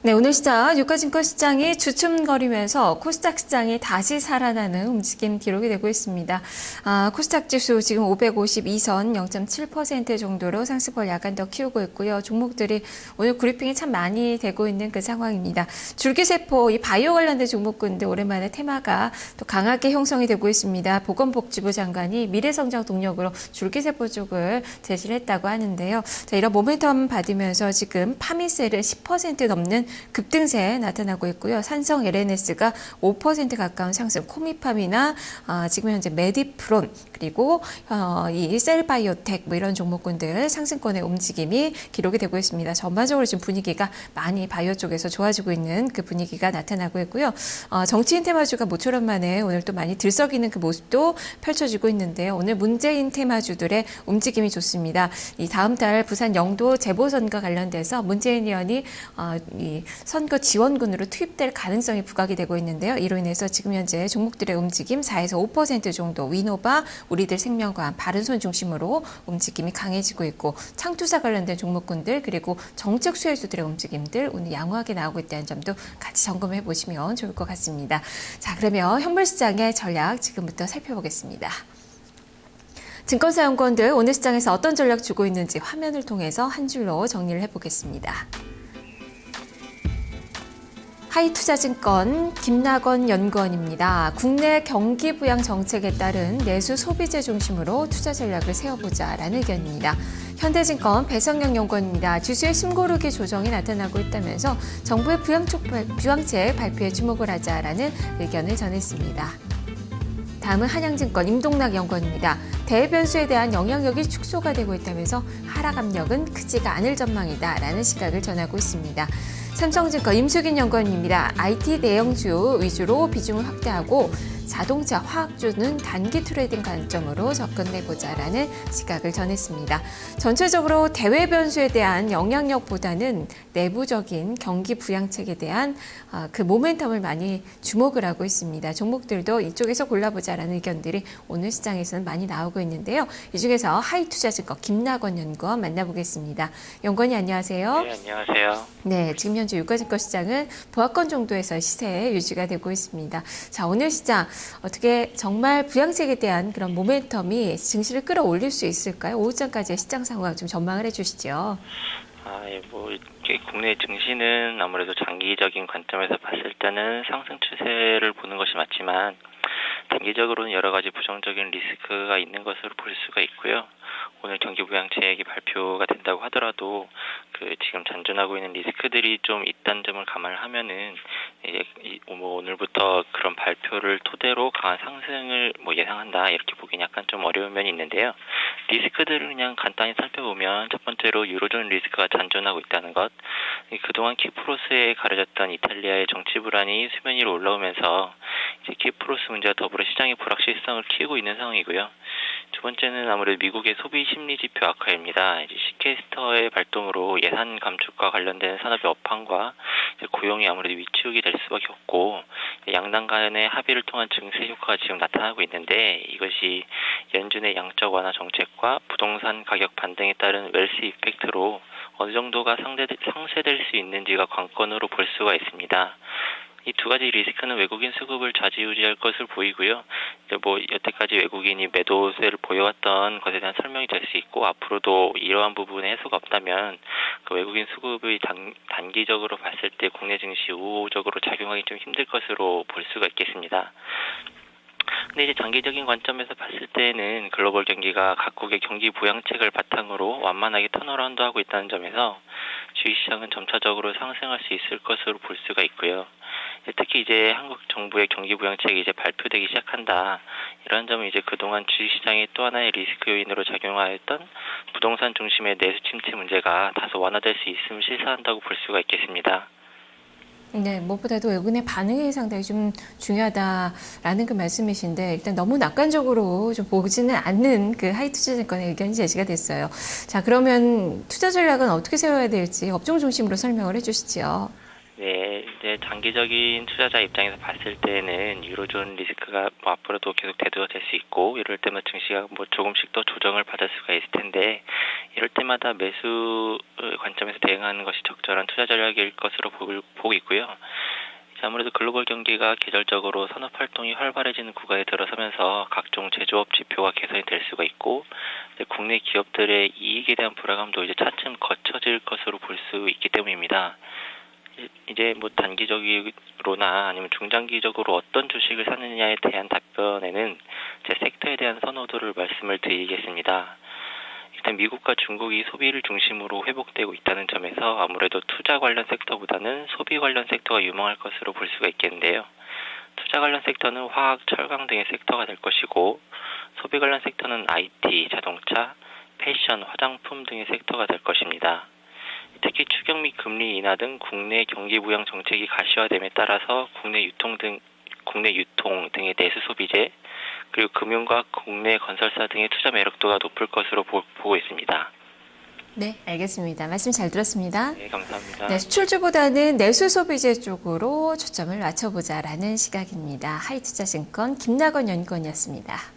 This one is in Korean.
네, 오늘 시장 유가증권 시장이 주춤거리면서 코스닥 시장이 다시 살아나는 움직임 기록이 되고 있습니다. 코스닥 지수 지금 552선 0.7% 정도로 상승폭을 약간 더 키우고 있고요. 종목들이 오늘 그리핑이 참 많이 되고 있는 그 상황입니다. 줄기세포, 이 바이오 관련된 종목군들 오랜만에 테마가 또 강하게 형성이 되고 있습니다. 보건복지부 장관이 미래성장 동력으로 줄기세포 쪽을 제시를 했다고 하는데요. 자, 이런 모멘텀 받으면서 지금 파미셀은 10% 넘는 급등세 나타나고 있고요. 산성 LNS가 5% 가까운 상승, 코미팜이나 지금 현재 메디프론 그리고 이 셀바이오텍 뭐 이런 종목군들 상승권의 움직임이 기록이 되고 있습니다. 전반적으로 지금 분위기가 많이 바이오 쪽에서 좋아지고 있는 그 분위기가 나타나고 있고요. 정치인 테마주가 모처럼 만에 오늘 또 많이 들썩이는 그 모습도 펼쳐지고 있는데요. 오늘 문재인 테마주들의 움직임이 좋습니다. 이 다음 달 부산 영도 재보선과 관련돼서 문재인 의원이 이 선거 지원군으로 투입될 가능성이 부각이 되고 있는데요. 이로 인해서 지금 현재 종목들의 움직임 4에서 5% 정도 위노바, 우리들 생명과학, 바른손 중심으로 움직임이 강해지고 있고 창투사 관련된 종목군들 그리고 정책 수혜주들의 움직임들 오늘 양호하게 나오고 있다는 점도 같이 점검해 보시면 좋을 것 같습니다. 자, 그러면 현물시장의 전략 지금부터 살펴보겠습니다. 증권사연권들 오늘 시장에서 어떤 전략 주고 있는지 화면을 통해서 한 줄로 정리를 해보겠습니다. 하이투자증권 김낙원 연구원입니다. 국내 경기 부양 정책에 따른 내수 소비재 중심으로 투자 전략을 세워보자라는 의견입니다. 현대증권 배성영 연구원입니다. 지수의 숨고르기 조정이 나타나고 있다면서 정부의 부양책 발표에 주목을 하자라는 의견을 전했습니다. 다음은 한양증권 임동락 연구원입니다. 대변수에 대한 영향력이 축소가 되고 있다면서 하락 압력은 크지가 않을 전망이다라는 시각을 전하고 있습니다. 삼성증권 임수긴 연구원입니다. IT 대형주 위주로 비중을 확대하고 자동차, 화학주는 단기 트레이딩 관점으로 접근해보자라는 시각을 전했습니다. 전체적으로 대외 변수에 대한 영향력보다는 내부적인 경기 부양책에 대한 그 모멘텀을 많이 주목을 하고 있습니다. 종목들도 이쪽에서 골라보자라는 의견들이 오늘 시장에서는 많이 나오고 있는데요. 이 중에서 하이투자증권 김낙원 연구원 만나보겠습니다. 연구원이 안녕하세요. 네, 안녕하세요. 네, 지금 현재 유가증권 시장은 보합권 정도에서 시세 유지가 되고 있습니다. 자, 오늘 시장 어떻게 정말 부양책에 대한 그런 모멘텀이 증시를 끌어올릴 수 있을까요? 오후장까지의 시장 상황 좀 전망을 해주시죠. 국내 증시는 아무래도 장기적인 관점에서 봤을 때는 상승 추세를 보는 것이 맞지만 단기적으로는 여러 가지 부정적인 리스크가 있는 것으로 볼 수가 있고요. 오늘 경기 부양책이 발표가 된다고 하더라도 지금 잔존하고 있는 리스크들이 좀 있다는 점을 감안을 하면은 오늘부터 그런 발표를 토대로 강한 상승을 예상한다 이렇게 보기는 약간 좀 어려운 면이 있는데요. 리스크들을 그냥 간단히 살펴보면 첫 번째로 유로존 리스크가 잔존하고 있다는 것, 그동안 키프로스에 가려졌던 이탈리아의 정치 불안이 수면 위로 올라오면서 이제 키프로스 문제와 더불어 시장의 불확실성을 키우고 있는 상황이고요. 두 번째는 아무래도 미국의 소비 심리 지표 악화입니다. 이제 시캐스터의 발동으로 예산 감축과 관련된 산업의 업황과 고용이 아무래도 위축이 될 수밖에 없고 양당 간의 합의를 통한 증세 효과가 지금 나타나고 있는데 이것이 연준의 양적 완화 정책과 부동산 가격 반등에 따른 웰스 이펙트로 어느 정도가 상쇄될 수 있는지가 관건으로 볼 수가 있습니다. 이 두 가지 리스크는 외국인 수급을 좌지우지할 것을 보이고요. 여태까지 외국인이 매도세를 보여왔던 것에 대한 설명이 될 수 있고 앞으로도 이러한 부분에 해소가 없다면 그 외국인 수급이 단기적으로 봤을 때 국내 증시 우호적으로 작용하기 좀 힘들 것으로 볼 수가 있겠습니다. 근데 이제 장기적인 관점에서 봤을 때는 글로벌 경기가 각국의 경기 부양책을 바탕으로 완만하게 턴어라운드하고 있다는 점에서 주식시장은 점차적으로 상승할 수 있을 것으로 볼 수가 있고요. 특히 이제 한국 정부의 경기 부양책이 이제 발표되기 시작한다. 이런 점은 이제 그동안 주식시장의 또 하나의 리스크 요인으로 작용하였던 부동산 중심의 내수 침체 문제가 다소 완화될 수 있음을 시사한다고 볼 수가 있겠습니다. 네, 무엇보다도 외국인의 반응이 상당히 좀 중요하다라는 그 말씀이신데 일단 너무 낙관적으로 좀 보지는 않는 그 하이투자증권의 의견이 제시가 됐어요. 자, 그러면 투자 전략은 어떻게 세워야 될지 업종 중심으로 설명을 해주시죠. 네, 이제 장기적인 투자자 입장에서 봤을 때는 유로존 리스크가 뭐 앞으로도 계속 대두가 될 수 있고, 이럴 때마다 증시가 뭐 조금씩 더 조정을 받을 수가 있을 텐데, 이럴 때마다 매수 관점에서 대응하는 것이 적절한 투자 전략일 것으로 보고 있고요. 아무래도 글로벌 경기가 계절적으로 산업 활동이 활발해지는 구간에 들어서면서 각종 제조업 지표가 개선이 될 수가 있고, 국내 기업들의 이익에 대한 불안감도 이제 차츰 거쳐질 것으로 볼 수 있기 때문입니다. 이제 뭐 단기적으로나 아니면 중장기적으로 어떤 주식을 사느냐에 대한 답변에는 제 섹터에 대한 선호도를 말씀을 드리겠습니다. 일단 미국과 중국이 소비를 중심으로 회복되고 있다는 점에서 아무래도 투자 관련 섹터보다는 소비 관련 섹터가 유망할 것으로 볼 수가 있겠는데요. 투자 관련 섹터는 화학, 철강 등의 섹터가 될 것이고, 소비 관련 섹터는 IT, 자동차, 패션, 화장품 등의 섹터가 될 것입니다. 특히 추경 및 금리 인하 등 국내 경기 부양 정책이 가시화됨에 따라서 국내 유통 등의 내수 소비재, 그리고 금융과 국내 건설사 등의 투자 매력도가 높을 것으로 보고 있습니다. 네, 알겠습니다. 말씀 잘 들었습니다. 네, 감사합니다. 네, 수출주보다는 내수 소비재 쪽으로 초점을 맞춰보자라는 시각입니다. 하이투자증권 김나건 연구원이었습니다.